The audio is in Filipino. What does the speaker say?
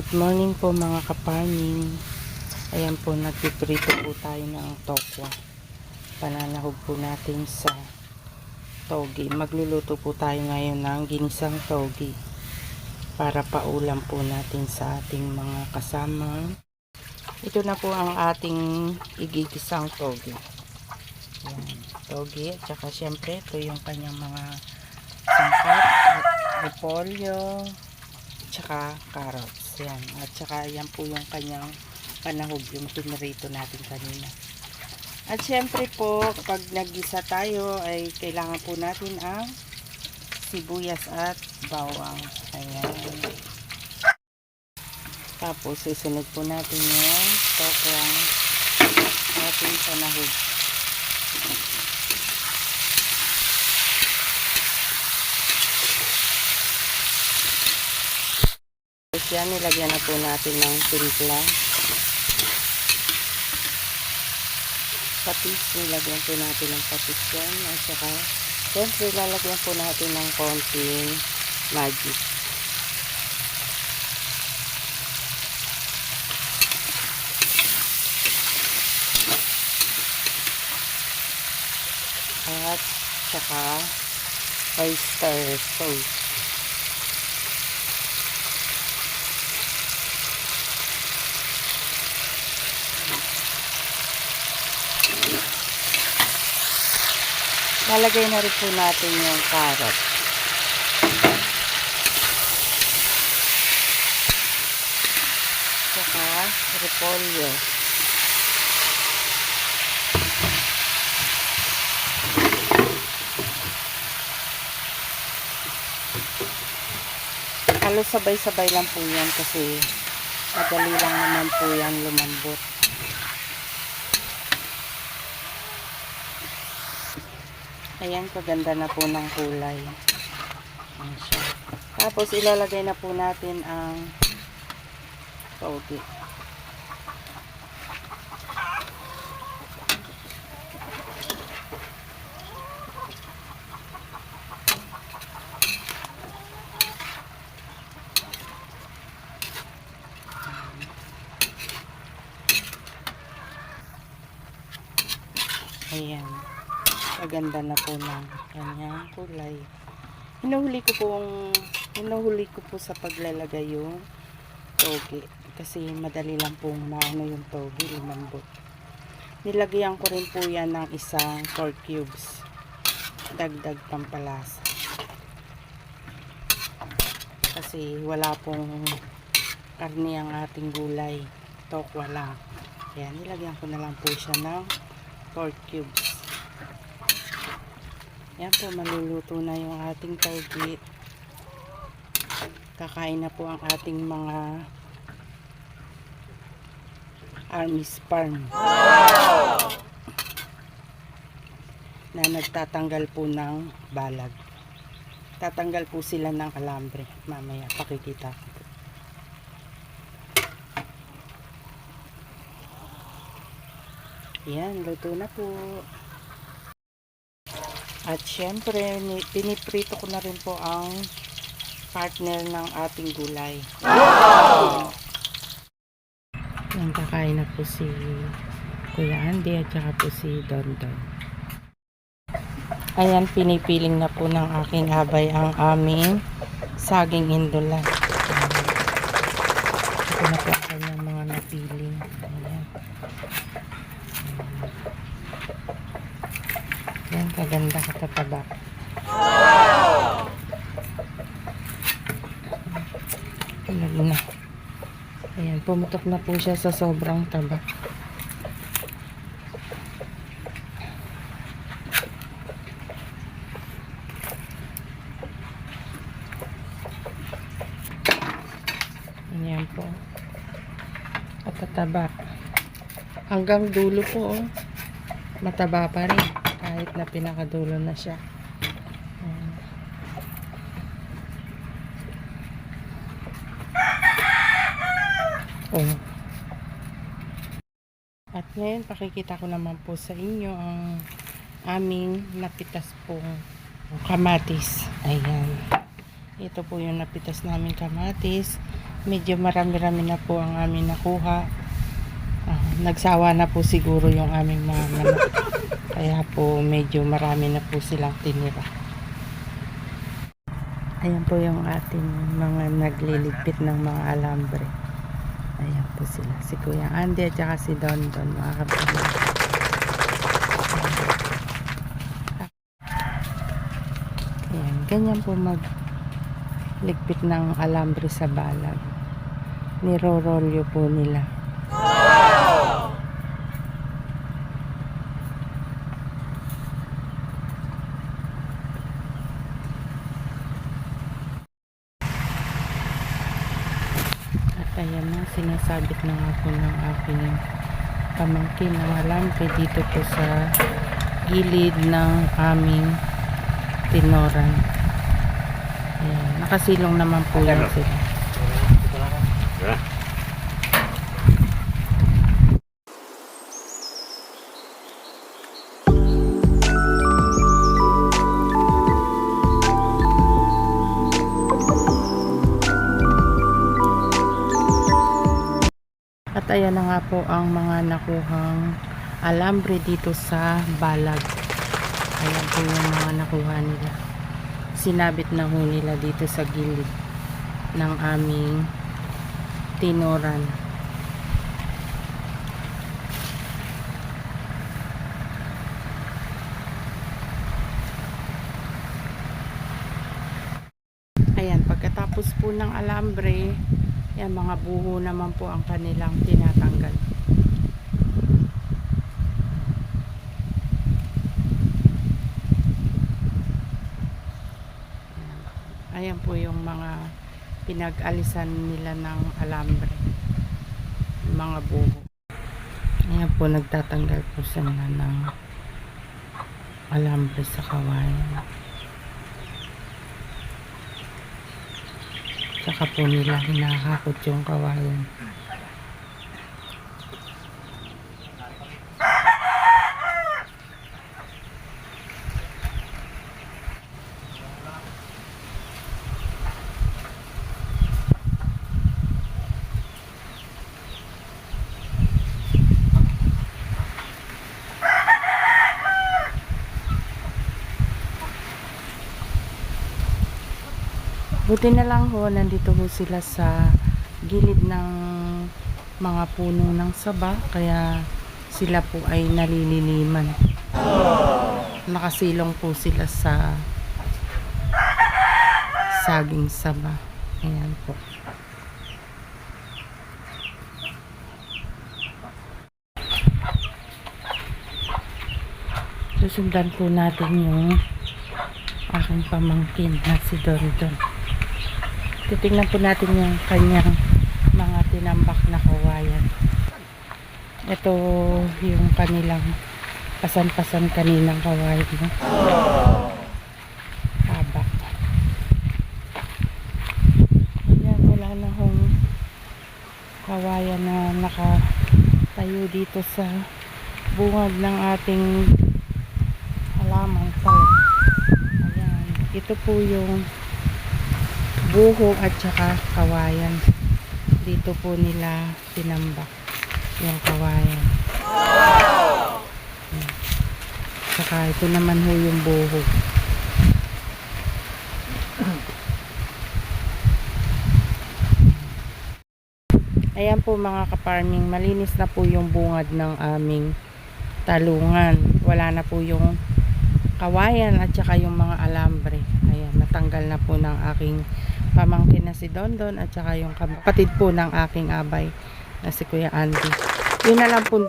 Good morning po mga kaparming. Ayan po, nagpiprito po tayo ng tokwa. Pananahog po natin sa togi. Magluluto po tayo ngayon ng ginisang togi para paulam po natin sa ating mga kasama. Ito na po ang ating igigisang togi. Ayan, togi at saka syempre ito yung kanyang mga sangkap, repolyo, tsaka carrots. Yan. At saka yan po yung kanyang panahog, yung pinrito natin kanina. At syempre po, pag naggisa tayo ay kailangan po natin ang sibuyas at bawang. Ayan. Tapos susunod po natin yung tokwang ating panahog. Yan, nilagyan na po natin ng timpla. Patis, nilagyan po natin ng patis yan. At saka, siyempre, lalagyan po natin ng konting magic. At saka, oyster sauce. Lalagay na rin po natin yung carrot. Saka repolyo. Halos sabay-sabay lang po yan kasi madali lang naman po yan lumambot. Ayan, kaganda na po ng kulay. Ayan siya. Tapos, ilalagay na po natin ang togi. Ayan. Maganda na po ng kanyang kulay. Hinuhuli ko po sa paglalagay yung togi kasi madali lang pong maano yung togi, lumambot. Nilagyan ko rin po yan ng isang pork cubes, dagdag pampalasa kasi wala pong karne ang ating gulay, tokwa lang. Kaya nilagyan ko na lang po siya ng pork cubes. Yan po, maluluto na yung ating togi. Kakain na po ang ating mga army sperm. Wow! Na nagtatanggal po ng balag. Tatanggal po sila ng alambre. Mamaya, pakikita ko po. Yan, luto na po. At syempre, piniprito ko na rin po ang partner ng ating gulay. Wow! Yan, kakain na po si Kuya Andy at saka po si Dondon. Ayan, pinipiling na po ng aking abay ang aming saging indulan. Ito na po ang kanyang mga napiling. Ayan. Yan, kaganda katataba. Wow! Lagi na. Ayan, pumutok na po siya sa sobrang taba. Ayan po. Katataba. Hanggang dulo po, oh. Mataba pa rin. Kahit na pinakadulo na siya. Oh. At ngayon, pakikita ko naman po sa inyo ang aming napitas pong kamatis. Ayan. Ito po yung napitas namin kamatis. medyo marami-rami na po ang aming nakuha. Nagsawa na po siguro yung aming mga manok. Kaya po medyo marami na po silang tinira. Ayan po yung ating mga nagliligpit ng mga alambre. Ayan po sila. Si Kuya Andy at saka si Don Don, mga kapatid. Ayan, ganyan po magligpit ng alambre sa balag. Nirorolyo po nila. Ayan na, sinasabit na nga po ng aking pamangkin ng alambre dito po sa gilid ng aming tinoran. Ayan, nakasilong naman po yan sila. At ayan na nga po ang mga nakuhang alambre dito sa balag. Ayan po yung mga nakuha nila. Sinabit na ho nila dito sa gilid ng aming tinoran. Ayan, pagkatapos po ng alambre, yan, mga buho naman po ang kanilang tinatanggal. Ayan po yung mga pinag-alisan nila ng alambre, mga buho. Ayan po, nagtatanggal po sila ng alambre sa kawayan. Saka po nila hinahakot yung kawayan. Buti na lang ho, nandito ho sila sa gilid ng mga puno ng saba, kaya sila po ay nalililiman. Nakasilong po sila sa saging saba. Ayan po. Susundan po natin yung aking pamangkin na si Don Don. Titingnan po natin yung kanyang mga tinambak na kawayan. Ito yung kanilang pasan-pasan kaninang kawayan. No? Haba. Ayan, wala na hong kawayan na nakatayo dito sa bungad ng ating halaman. Ayan, ito po yung buho at saka kawayan. Dito po nila tinambak yung kawayan. Saka ito naman ho yung buho. Ayan po mga kaparming, malinis na po yung bungad ng aming talungan. Wala na po yung kawayan at saka yung mga alambre. Ayan, natanggal na po ng aking pamangkin na si Don Don at saka yung kapatid po ng aking abay na si Kuya Andy. Yun na lang po.